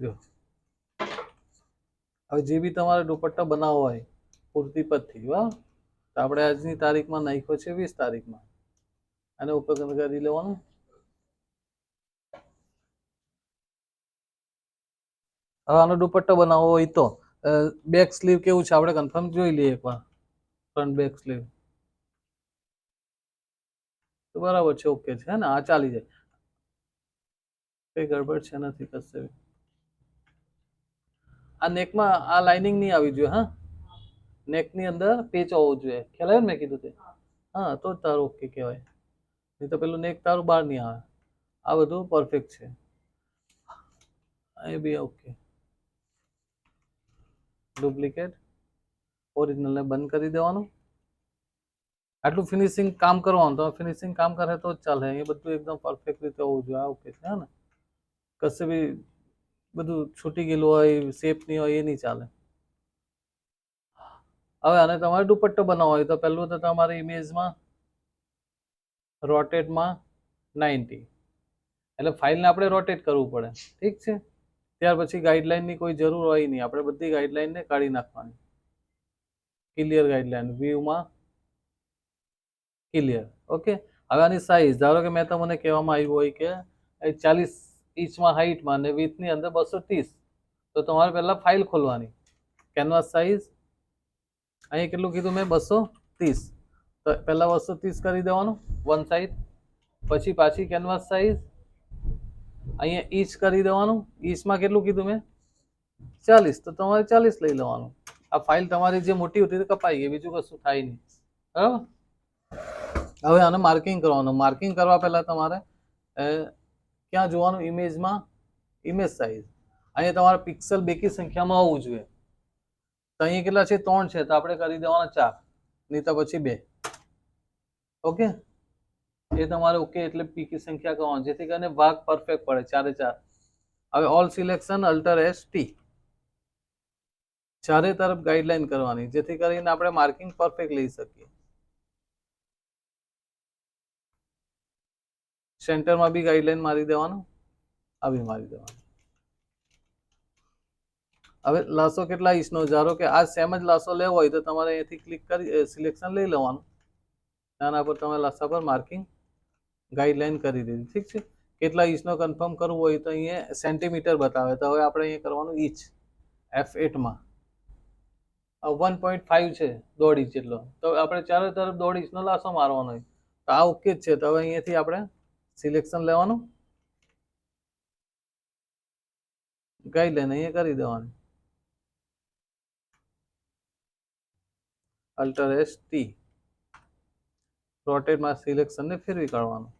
જો હવે જે બી તમારે દુપટ્ટા બનાવવો હોય પૂરતી પદથી વાહ, તો આપણે આજની તારીખમાં નાખ્યો છે 20 તારીખમાં, આને ઉપર કરી લેવાનું. હવે આનો દુપટ્ટો બનાવવો હોય તો બેક સ્લીવ કેવું છે આપણે કન્ફર્મ જોઈ લઈએ એકવાર. ફ્રન્ટ બેક સ્લીવ તો બરાબર છે, ઓકે છે ને, આ ચાલી જાય, કઈ ગડબડ છે નથી કશે. આ નેકમાં આ લાઇનિંગ નહીં આવી જોઈએ. હા, નેકની અંદર પેચ હોવું જોઈએ, ખ્યાલ આવ્યો ને મેં કીધું તે? હા, તો જ તારું ઓકે કહેવાય, નહીં તો પેલું નેક તારું બહાર નહીં આવે. આ બધું પરફેક્ટ છે, એ બી ઓકે. ડુપ્લિકેટ ઓરિજિનલને બંધ કરી દેવાનું. આટલું ફિનિશિંગ કામ કરવાનું, તો ફિનિશિંગ કામ કરે તો જ ચાલે. એ બધું એકદમ પરફેક્ટ રીતે હોવું જોઈએ. આ ઓકે છે ને, કશે બી બધું છૂટી ગયેલું હોય, શેપ નહીં હોય, એ નહીં ચાલે. હવે આને તમારે દુપટ્ટો બનાવવો હોય તો પહેલું તો તમારી ઇમેજમાં રોટેટમાં 90, એટલે ફાઇલને આપણે રોટેટ કરવું પડે, ઠીક છે. ત્યાર પછી ગાઈડલાઇનની કોઈ જરૂર હોય નહીં, આપણે બધી ગાઈડલાઇનને કાઢી નાખવાની. ક્લિયર ગાઈડલાઇન વ્યૂમાં ક્લિયર, ઓકે. હવે આની સાઇઝ ધારો કે મેં તમને કહેવામાં આવ્યું હોય કે 40 ઇંચમાં હાઇટમાં અને વિથની અંદર 230, તો તમારે પહેલા ફાઇલ ખોલવાની. કેનવાસ સાઇઝ અહીંયા કેટલું કીધું મેં? 230. તો પહેલા 230 કરી દેવાનું વન સાઈડ, પછી પાછી કેનવાસ સાઇઝ અહીંયા ઇંચ કરી દેવાનું. ઇંચમાં કેટલું કીધું મેં? 40, તો તમારે 40 લઈ લેવાનું. આ ફાઇલ તમારી જે મોટી હતી તે કપાઈ ગઈ, બીજું કશું થાય નહીં, બરાબર. હવે આને માર્કિંગ કરવાનું. માર્કિંગ કરવા પહેલા તમારે ક્યાં જોવાનું? ઇમેજમાં ઇમેજ સાઇઝ. અહીંયા તમારે પિક્સલ બેકી સંખ્યામાં હોવું જોઈએ. તો અહીંયા કેટલા છે? 3 છે, તો આપણે કરી દેવાના 4, નહીં તો પછી 2, ઓકે. એ તમારે ઓકે એટલે પીકી સંખ્યા કરવાની, જેથી કરીને ભાગ પરફેક્ટ પડે 4 4. હવે all selection alter S T, ચારે તરફ ગાઈડલાઈન કરવાની, જેથી કરીને આપણે માર્કિંગ પરફેક્ટ લઈ શકીએ. સેન્ટરમાં બી ગાઈડલાઈન મારી દેવાનું, આ બી મારી દેવાનું. હવે લાસો કેટલા ઇંચનો? ધારો કે આ સેમ જ લાસો લેવો હોય તો તમારે અહીંથી ક્લિક કરી સિલેક્શન લઈ લેવાનું, આના પર તમે લાસા પર માર્કિંગ ગાઈડલાઈન કરી દીધી, ઠીક છે. કેટલા ઇંચનો કન્ફર્મ કરવું હોય તો અહીંયા સેન્ટીમીટર બતાવે, તો હવે આપણે અહીંયા કરવાનું ઇંચ. F8માં 1.5 છે, 1.5 ઇંચ જેટલો, તો આપણે ચારે તરફ 1.5 ઇંચનો લાસો મારવાનો હોય, તો આ ઓકે જ છે. તો હવે અહીંયાથી આપણે સિલેક્શન લેવાનું, ગાઈડલાઈન અહીંયા કરી દેવાની, અલ્ટર એસ ટી, રોટેટમાં સિલેક્શનને ફેરવી કાઢવાનું.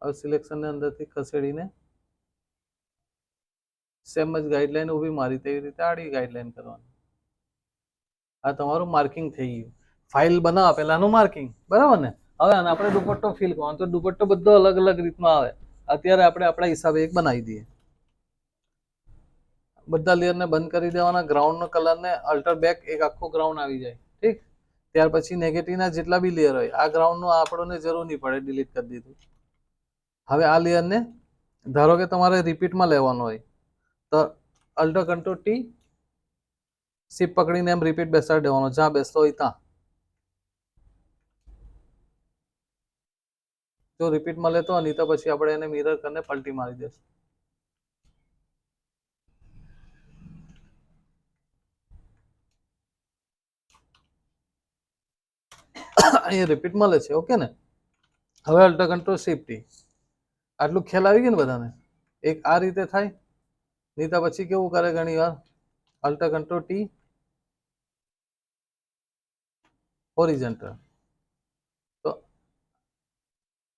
હવે સિલેક્શનને અંદરથી ખસેડીને સેમ જ ગાઈડલાઈન ઊભી મારી તેવી રીતે આડી ગાઈડલાઈન કરવાની. આ તમારું માર્કિંગ થઈ ગયું. ફાઇલ બનાવવા પહેલાનું માર્કિંગ, બરાબર ને. હવે આને આપણે દુપટ્ટો ફિલ કરવાનો, તો દુપટ્ટો બધો અલગ અલગ રીતમાં આવે. અત્યારે આપણે આપણા હિસાબે એક બનાવી દઈએ. બધા લેયરને બંધ કરી દેવાના. ગ્રાઉન્ડનો કલરને અલ્ટર બેક એક આખો ગ્રાઉન્ડ આવી જાય, ઠીક. ત્યાર પછી નેગેટિવના જેટલા બી લેયર હોય, આ ગ્રાઉન્ડનું આપણને જરૂર નહીં પડે, ડિલીટ કરી દીધું. હવે આ લેયરને ધારો કે તમારે રિપીટમાં લેવાનો હોય તો અલ્ટર કંટ્રોલ ટી, શિપ પકડીને એમ રિપીટ બેસાડી દેવાનો, જ્યાં બેસતો હોય ત્યાં. જો રિપીટમાં લેતો હોય નહીં તો પછી આપણે એને મિરર કરીને પલટી મારી દેશું. અહીંયા રિપીટ મળે છે, ઓકે ને. હવે અલ્ટર કંટ્રોલ શિપ ટી. આટલું ખ્યાલ આવી ગયું ને બધાને? એક આ રીતે થાય, નહીં તો પછી કેવું કરે ઘણી વાર અલ્ટર કંટ્રોલ ટી હોરિઝોન્ટલ. તો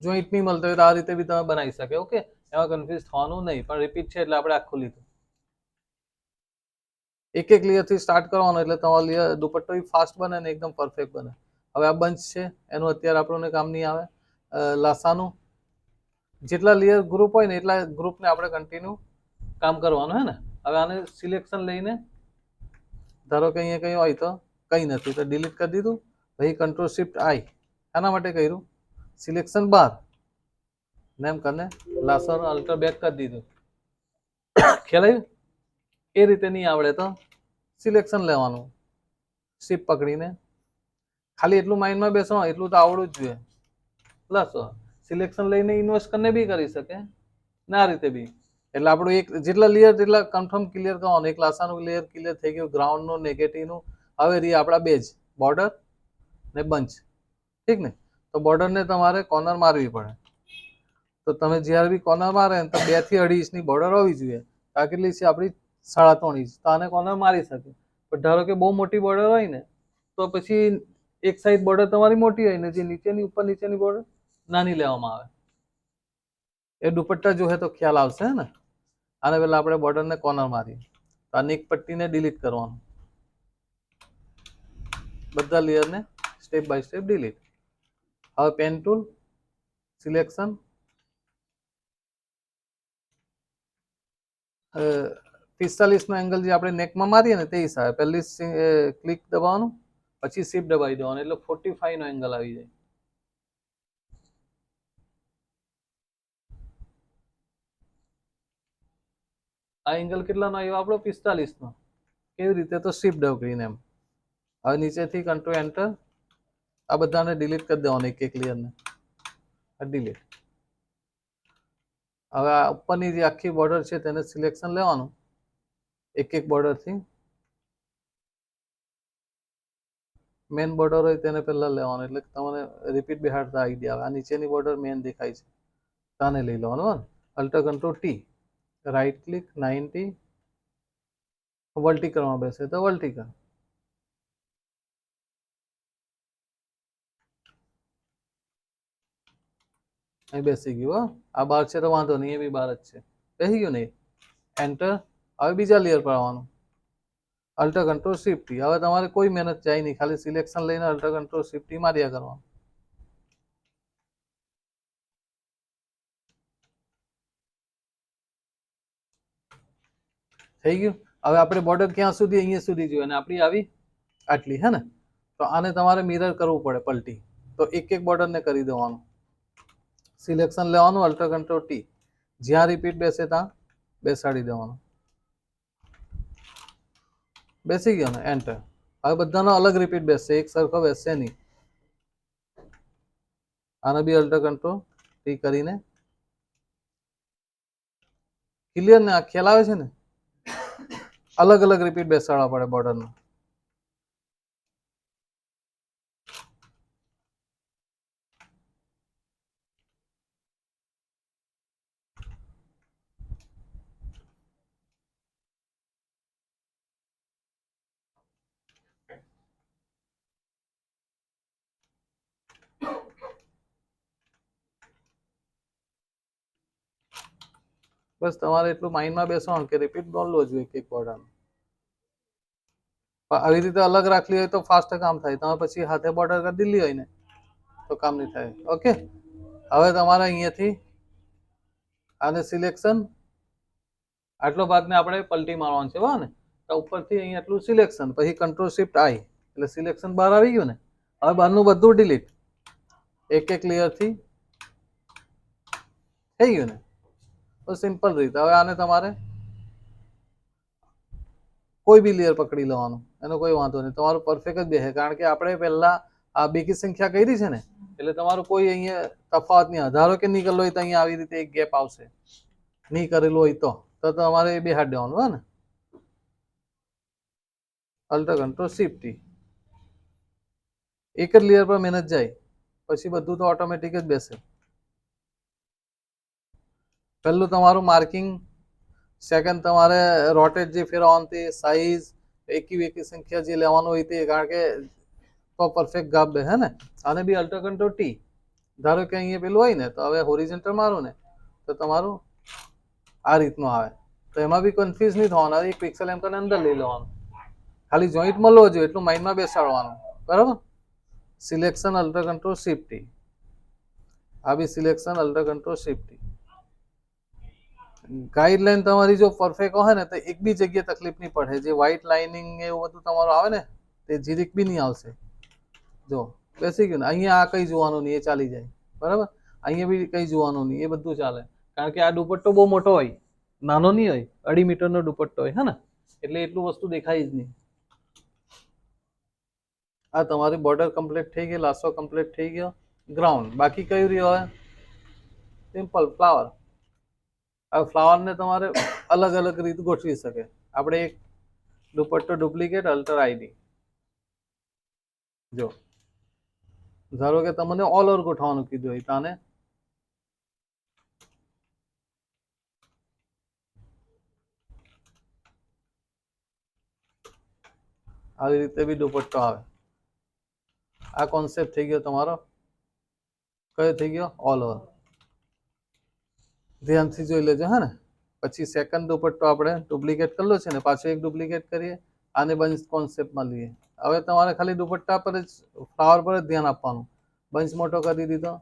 જોઈન્ટ નહીં મળતો હોય તો આ રીતે બી તમે બનાવી શકે, ઓકે. એમાં કન્ફ્યુઝ થવાનું નહીં, પણ રિપીટ છે એટલે આપણે આખું લીધું. એક એક લેયરથી સ્ટાર્ટ કરવાનો, એટલે તમારો લેયર દુપટ્ટો ફાસ્ટ બને ને એકદમ પરફેક્ટ બને. હવે આ બંચ છે, એનું અત્યારે આપણને કામ નહીં આવે. લાસાનું જેટલા લેયર ગ્રુપ હોય ને એટલા ગ્રુપને આપણે કન્ટિન્યુ કામ કરવાનું, હે ને. હવે આને સિલેક્શન લઈને ધારો કે અહીંયા કંઈ હોય તો કંઈ નથી તો ડિલીટ કરી દીધું. પછી કંટ્રોલ શિફ્ટ આઈ, આના માટે કર્યું સિલેક્શન બાર ને એમ કરીને લાસર અલ્ટર બેક કરી દીધું. ખ્યાલ આવ્યું? એ રીતે નહીં આવડે તો સિલેક્શન લેવાનું, શિપ પકડીને. ખાલી એટલું માઇન્ડમાં બેસો, એટલું તો આવડવું જ જોઈએ. પ્લસ સિલેક્શન લઈને ઇન્વેસ્ટ કરીને બી કરી શકે ને આ રીતે બી. એટલે આપણું એક જેટલા લેયર તેટલા કન્ફર્મ ક્લિયર કરવાનું. એક લાસાનું લેયર ક્લિયર થઈ ગયું, ગ્રાઉન્ડનું, નેગેટિવનું. હવે રહી આપણા બેજ, બોર્ડર ને બંચ. ઠીક ને? તો બોર્ડરને તમારે કોર્નર મારવી પડે. તો તમે જ્યારે બી કોર્નર મારે તો 2 થી 2.5 ઇંચની બોર્ડર હોવી જોઈએ. આ કેટલી છે આપણી? 3.5 ઇંચ. તો આને કોર્નર મારી શકે. પણ ધારો કે બહુ મોટી બોર્ડર હોય ને તો પછી એક સાઈડ બોર્ડર તમારી મોટી હોય ને જે નીચેની ઉપર નીચેની બોર્ડર નાની લેવામાં આવે. એ દુપટ્ટા જો હે તો ખ્યાલ આવશે ને. આને પહેલા આપણે બોર્ડરને કોર્નર મારીએ. તો આની એક પટ્ટીને ડિલીટ કરવાનું, બધા લેયરને સ્ટેપ બાય સ્ટેપ ડિલીટ. હવે પેન ટૂલ, સિલેક્શન, 45નો એંગલ જે આપણે નેકમાં મારીએ ને તે હિસાબે પહેલી ક્લિક દબાવવાનું, પછી શિફ્ટ દબાવી દેવાનું, એટલે 45નો એંગલ આવી જાય. આ એંગલ કેટલાનો આવ્યો આપણો? 45નો. કેવી રીતે? તો શિફ્ટ દબાવીને એમ. હવે નીચેથી કંટ્રોલ એન્ટર, આ બધાને ડિલીટ કરી દેવાનું, એક એક લેયરને ડિલીટ. હવે આ ઉપરની જે આખી બોર્ડર છે તેને સિલેક્શન લેવાનું, એક એક બોર્ડરથી. મેન બોર્ડર હોય તેને પહેલા લેવાનું, એટલે તમને રિપીટ બેહાડતા આઈડિયા આવે. આ નીચેની બોર્ડર મેન દેખાય છે, તાને લઈ લેવાનું. Alter control T, right click 90, વર્ટિકલમાં બેસે તો વર્ટિકલ. અહીં બેસી ગયું. આ બહાર છે તો વાંધો નહીં, એ બી બહાર જ છે. બેસી ગયું નહીં? એન્ટર. હવે બીજા લેયર પર આવવાનું, અલ્ટર કંટ્રોલ શિફ્ટ ટી. હવે તમારે કોઈ મહેનત જાય નહીં, ખાલી સિલેક્શન લઈને અલ્ટર કંટ્રોલ શિફ્ટ ટી માર્યા કરવાનું. થઈ ગયું? હવે આપણે બોર્ડર ક્યાં સુધી? અહીંયા સુધી જોઈએ અને આપણી આવી આટલી, હે ને? તો આને તમારે મિરર કરવું પડે પલટી. તો એક એક બોર્ડરને કરી દેવાનું, સિલેક્શન લેવાનું, અલ્ટર કંટ્રોલ ટી, જ્યાં રિપીટ બેસે ત્યાં બેસાડી દેવાનું. બેસી ગયો ને? એન્ટર. હવે બધાનો અલગ રિપીટ બેસશે, એક સરખો બેસશે નહીં. આને બી અલ્ટર કંટ્રોલ ટી કરીને ક્લિયર ને? આ ખ્યાલ આવે છે ને? અલગ અલગ રિપીટ બેસાડવા પડે બોર્ડરનો. બસ તમારે એટલું માઇન્ડમાં બેસવાનું કે રિપીટ બોલવો જોઈએ એક બોર્ડર. આવી રીતે અલગ રાખલી હોય તો ફાસ્ટ કામ થાય. તમે પછી હાથે બોર્ડર કરી દીધી હોય ને તો કામ નહીં થાય. ઓકે, હવે તમારે અહીંયાથી આને સિલેક્શન, આટલો ભાગને આપણે પલટી મારવાનું છે, બરાબર ને? તો ઉપરથી અહીંયા આટલું સિલેક્શન, પછી કંટ્રોલ શિફ્ટ આઈ, એટલે સિલેક્શન બહાર આવી ગયું ને. હવે બહારનું બધું ડિલીટ, એક એક લેયરથી થઈ ગયું ને? તો સિમ્પલ રીતે હવે આને તમારે કોઈ બી લેયર પકડી લેવાનું, એનો કોઈ વાંધો નહીં, તમારું પરફેક્ટ જ બેસે. કારણ કે આપણે પહેલા આ બેકી સંખ્યા કરી છે ને, એટલે તમારું કોઈ અહીંયા તફાવત નહીં. ધારો કે નહીં કરેલો હોય તો અહીંયા આવી રીતે એક ગેપ આવશે, નહીં કરેલું હોય તો તમારે એ બેહાડી દેવાનું, હે ને? અલ્ટર કંટ્રોલ શિફ્ટ ટી, એક જ લેયર પર મહેનત જાય, પછી બધું તો ઓટોમેટિક જ બેસે. પહેલું તમારું માર્કિંગ, સેકન્ડ તમારે રોટેટ જે ફેરવવાનું તે, સાઈઝ, એકી સંખ્યા જે લેવાનું હોય તે, કારણ કે તો પરફેક્ટ ગાપ બે, હે ને? આને બી અલ્ટર કંટ્રોલ ટી. ધારો કે અહીંયા પેલું હોય ને તો હવે હોરિઝોન્ટલ મારું ને તો તમારું આ રીતનું આવે. તો એમાં બી કન્ફ્યુઝ નહીં થવાનું. એક પિક્સેલ એમ કરીને અંદર લઈ લેવાનું, ખાલી જોઈન્ટ મળવો જોઈએ એટલું માઇન્ડમાં બેસાડવાનું, બરાબર? Selection, alter control shift T. આ બી selection, alter control shift T. Guideline તમારી જો પરફેક્ટ હોય ને તો એક બી જગ્યાએ તકલીફ નહીં પડે. જે વ્હાઇટ લાઇનિંગ એવું બધું તમારું આવે ને તે જીરીક બી નહીં આવશે. જો બેસી ગયું ને? અહીંયા આ કંઈ જોવાનું નહીં, એ ચાલી જાય, બરાબર? અહીંયા બી કંઈ જોવાનું નહીં, એ બધું ચાલે. કારણ કે આ દુપટ્ટો બહુ મોટો હોય, નાનો નહીં હોય, 2.5 મીટરનો દુપટ્ટો હોય, હે ને, એટલે એટલું વસ્તુ દેખાય જ નહીં. આ તમારી બોર્ડર કમ્પ્લીટ થઈ ગઈ, લાસો કમ્પ્લીટ થઈ ગયો, ગ્રાઉન્ડ બાકી કયું રહ્યું હવે? Simple flower. હવે ફ્લાવરને તમારે અલગ અલગ રીત ગોઠવી શકે. આપણે એક દુપટ્ટો ડુપ્લિકેટ અલ્ટર આઈડી, જો ધારો કે તમને ઓલ ઓવર ગોઠવવાનું કીધું હોય તાને આવી રીતે બી દુપટ્ટો આવે. આ કોન્સેપ્ટ થઈ ગયો તમારો, કયો થઈ ગયો? All over. ધ્યાનથી જોઈ લેજો, હે ને. પછી સેકન્ડ દુપટ્ટો આપણે ડુપ્લિકેટ કરેલો છે ને, પાછો એક ડુપ્લિકેટ કરીએ, આને બંચ કોન્સેપ્ટમાં લઈએ. હવે તમારે ખાલી દુપટ્ટા પર જ, ફ્લાવર પર જ ધ્યાન આપવાનું. બંચ મોટો કરી દીધો,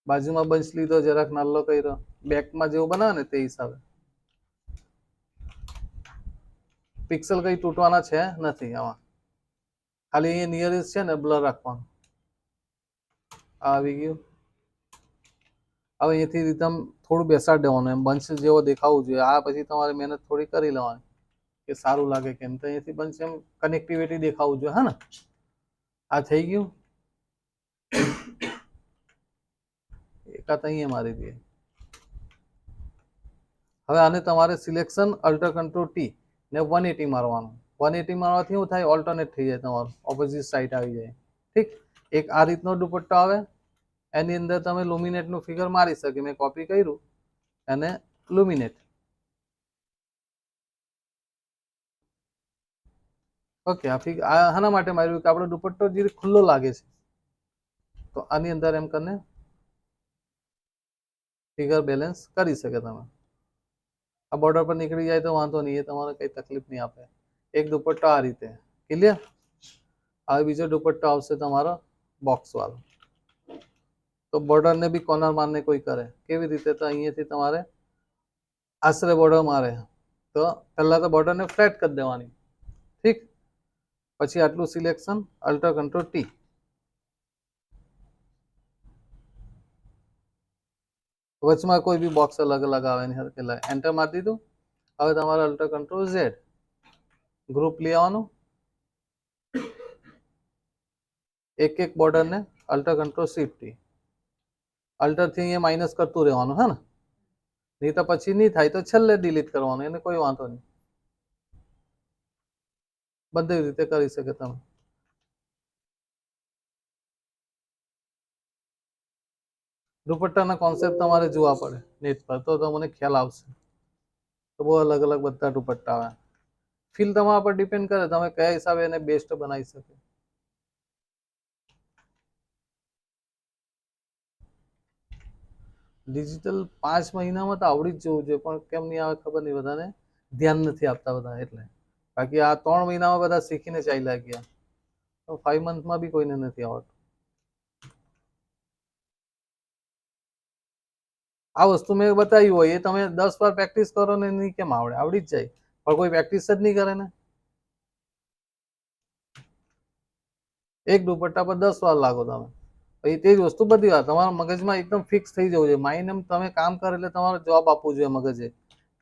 બાજુમાં બંચ લીધો, જરાક નાનો કર્યો, બેકમાં જેવું બનાવે ને તે હિસાબે. પિક્સલ કઈ તૂટવાના છે નથી આમાં, ખાલી અહીંયા નિયરેસ્ટ છે ને બ્લર રાખવાનું. આવી ગયું. હવે અહીંયાથી રીતમ થોડું બેસાડી દેવાનું, એમ બંચ જેવો દેખાવું જોઈએ. આ પછી તમારે મહેનત થોડી કરી લેવાની કે સારું લાગે કેમ, તો અહીંયાથી બંચ એમ કનેક્ટિવિટી દેખાવું જોઈએ, હા ને. આ થઈ ગયું. એકાદ અહીંયા મારી દઈએ. હવે આને તમારે સિલેક્શન અલ્ટર કંટ્રોલ ટી ને 180 મારવાનું. 180 મારવાથી શું થાય? ઓલ્ટરનેટ થઈ જાય, તમારું ઓપોઝિટ સાઈડ આવી જાય. ઠીક. એક આ રીતનો દુપટ્ટો આવે, એની અંદર તમે લુમિનેટનું ફિગર મારી શકે. મેં કોપી કર્યું અને લુમિનેટ. ઓકે. આ ફિગર આના માટે માર્યું કે આપણો દુપટ્ટો જે ખુલ્લો લાગે છે, તો આની અંદર એમ કરીને ફિગર બેલેન્સ કરી શકે તમે. આ બોર્ડર પર નીકળી જાય તો વાંધો નહીં, એ તમારે કઈ તકલીફ નહીં આપે. એક દુપટ્ટો આ રીતે ક્લિયર. હવે બીજો દુપટ્ટો આવશે તમારો બોક્સ વાળો. તો બોર્ડરને બી કોર્નર મારને કોઈ કરે કેવી રીતે? તો અહીંયાથી તમારે આશરે બોર્ડર મારે તો પહેલા તો બોર્ડરને ફ્લેટ કરી દેવાની. ઠીક. પછી આટલું સિલેક્શન અલ્ટર કંટ્રોલ ટી. વચમાં કોઈ બી બોક્સ અલગ અલગ આવે ને પેલા એન્ટર મારી દીધું. હવે તમારે અલ્ટર કંટ્રોલ ઝેડ ગ્રુપ લઈ આવવાનું. એક એક બોર્ડરને અલ્ટર કંટ્રોલ શિફ્ટ ટી. અલ્ટરથી અહીંયા માઇનસ કરતું રહેવાનું, હે ને. નહીં તો પછી નહીં થાય તો છેલ્લે ડિલીટ કરવાનું, એને કોઈ વાંધો નહીં. બધી રીતે કરી શકે તમે. દુપટ્ટાના કોન્સેપ્ટ તમારે જોવા પડે નેટ પર, તો તમને ખ્યાલ આવશે. તો બહુ અલગ અલગ બધા દુપટ્ટા આવે. ફીલ તમારા પર ડિપેન્ડ કરે, તમે કયા હિસાબે એને બેસ્ટ બનાવી શકે. ડિજિટલ 5 મહિનામાં તો આવડી જ જવું જોઈએ, પણ કેમ નહીં આવે ખબર નહીં, બધાને ધ્યાન નથી આપતા બધા એટલે. બાકી આ 3 મહિનામાં બધા શીખીને ચાલ્યા ગયા, તો 5 મંથમાં બી કોઈને નથી આવડતું. આ વસ્તુ મેં બતાવ્યું હોય એ તમે 10 વાર પ્રેક્ટિસ કરો ને નહીં કેમ આવડે? આવડી જ જાય, પણ કોઈ પ્રેક્ટિસ જ નહીં કરે ને. એક દુપટ્ટા પર 10 વાર લાગો તમે, પછી તે જ વસ્તુ બધી વાર તમારા મગજમાં એકદમ ફિક્સ થઈ જવું જોઈએ. માઇન્ડ એમ તમે કામ કરે એટલે તમારે જવાબ આપવું જોઈએ મગજે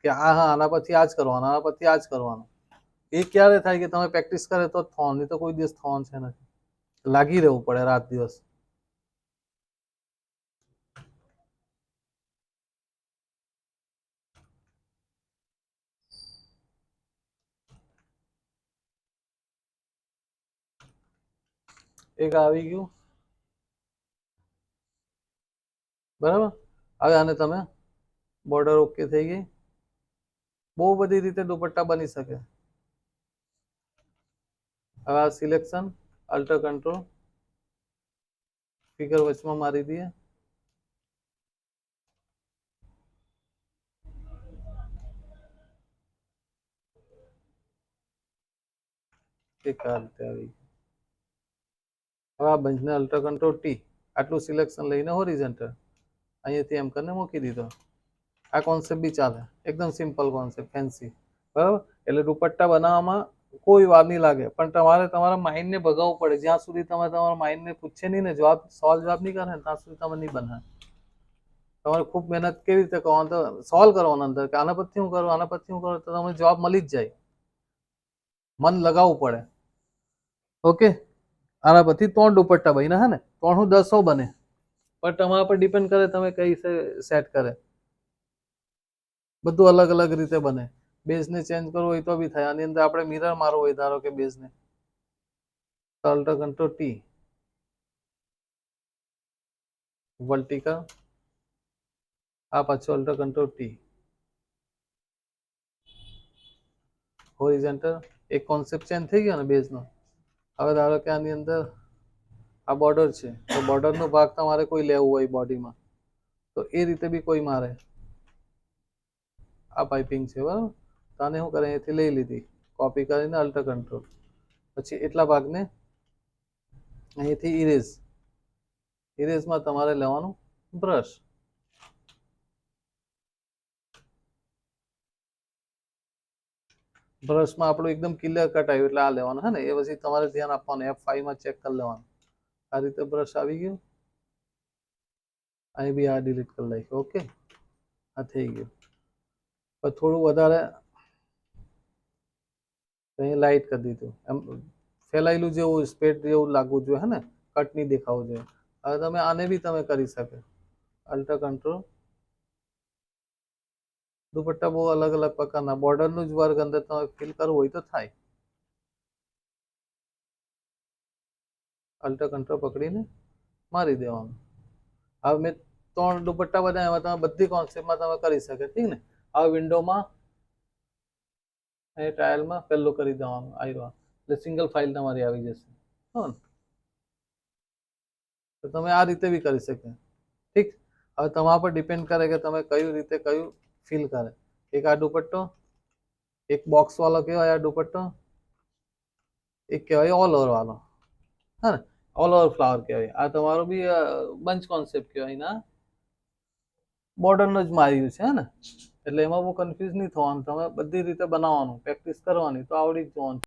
કે હા આના પછી આ જ કરવાનું, આના પછી આ જ કરવાનું. એ ક્યારે થાય કે તમે પ્રેક્ટિસ કરે તો જ થવાનું, નહીં તો કોઈ દિવસ થવાનું છે નથી. લાગી રહેવું પડે રાત દિવસ. એક આવી ગયું, બરાબર. હવે આને તમે બોર્ડર ઓકે થઈ ગઈ. બહુ બધી રીતે દુપટ્ટા બની શકે. હવે આ સિલેક્શન અલ્ટર કંટ્રોલ ફિગર વચમાં મારી દઈએ. એક આ રીતે આવી. હવે આ બંચને અલ્ટર કંટ્રોલ ટી, આટલું સિલેક્શન લઈને હોરિઝોન્ટલ અહીંયાથી એમ કરીને મૂકી દીધો. આ કોન્સેપ્ટ બી ચાલે, એકદમ સિમ્પલ કોન્સેપ્ટ, ફેન્સી, બરાબર. એટલે દુપટ્ટા બનાવવામાં કોઈ વાર નહીં લાગે, પણ તમારે તમારા માઇન્ડને ભગાવવું પડે. જ્યાં સુધી તમે તમારા માઇન્ડને પૂછે નહીં ને, સવાલ જવાબ નહીં કરે ને ત્યાં સુધી તમે નહીં બનાવે. તમારે ખૂબ મહેનત કેવી રીતે કરવાનું, તો સોલ્વ કરવાનું અંદર કે આના પરથી હું કરું, આના પરથી હું કરું, તો તમને જવાબ મળી જ જાય. મન લગાવવું પડે. ઓકે, આના પરથી 3 દુપટ્ટા બન્યા, હે ને 3 10 બને, પણ તમારા પર ડિપેન્ડ કરે તમે કઈ સેટ કરે. બધું અલગ અલગ રીતે બને. બેઝને ચેન્જ કરવો હોય તો બી થાય. આની અંદર આપણે મિરર મારવો હોય ધારો કે બેઝને, અલ્ટર કંટ્રોલ ટી, વર્ટિકલ, આ પાછું અલ્ટર કંટ્રોલ ટી, હોરિઝોન્ટલ. એક કોન્સેપ્ટ ચેન્જ થઈ ગયો ને બેઝનો. હવે ધારો કે આની અંદર આ બોર્ડર છે, તો બોર્ડરનો ભાગ તમારે કોઈ લેવું હોય બોડીમાં, તો એ રીતે બી કોઈ મારે. આ પાઇપિંગ છે બરાબર, તો આને શું કરે, અહીંથી લઈ લીધી, કોપી કરીને અલ્ટર કંટ્રોલ, પછી એટલા ભાગને અહીંથી ઇરેઝ. ઇરેઝમાં તમારે લેવાનું બ્રશ. બ્રશમાં આપણું એકદમ ક્લિયર કટ આવ્યું એટલે આ લેવાનું, હે ને. એ પછી તમારે ધ્યાન આપવાનું, F5 માં ચેક કરી લેવાનું. આ રીતે બ્રશ આવી ગયું. અહીં બી આ ડિલીટ કરી નાખ્યું. ઓકે, આ થઈ ગયું. પણ થોડું વધારે અહીં લાઇટ કરી દીધું, એમ ફેલાયેલું જેવું સ્પેડ જેવું લાગવું જોઈએ, હે ને, કટ નહીં દેખાવું જોઈએ. હવે તમે આને બી તમે કરી શકે, અલ્ટર કંટ્રોલ. દુપટ્ટા બહુ અલગ અલગ પ્રકારના, બોર્ડરનું જ વર્ક અંદર તમે ફીલ કરવું હોય તો થાય. અલ્ટર કંટ્રોલ પકડીને મારી દેવાનું. હવે મેં 3 દુપટ્ટા બનાવ્યા, એમાં તમે બધી કોન્સેપ્ટમાં તમે કરી શકે, ઠીક ને. હવે વિન્ડોમાં અહીં ટ્રાયલમાં પહેલું કરી દેવાનું, આવ્યું એટલે સિંગલ ફાઇલ તમારી આવી જશે. હો ને, તો તમે આ રીતે બી કરી શકે. ઠીક, હવે તમારા પર ડિપેન્ડ કરે કે તમે કયું રીતે કયું ફીલ કરે. એક આ દુપટ્ટો, એક બોક્સ વાળો કહેવાય આ દુપટ્ટો, એક કહેવાય ઓલ ઓવર વાળો, હા ને, ઓલ ઓવર ફ્લાવર કહેવાય. આ તમારો બી બંચ કોન્સેપ્ટ કહેવાય ના, બોર્ડરનું જ માર્યું છે, હે ને. એટલે એમાં બહુ કન્ફ્યુઝ નહીં થવાનું, તમે બધી રીતે બનાવવાનું, પ્રેક્ટિસ કરવાની તો આવડી જ જવાનું.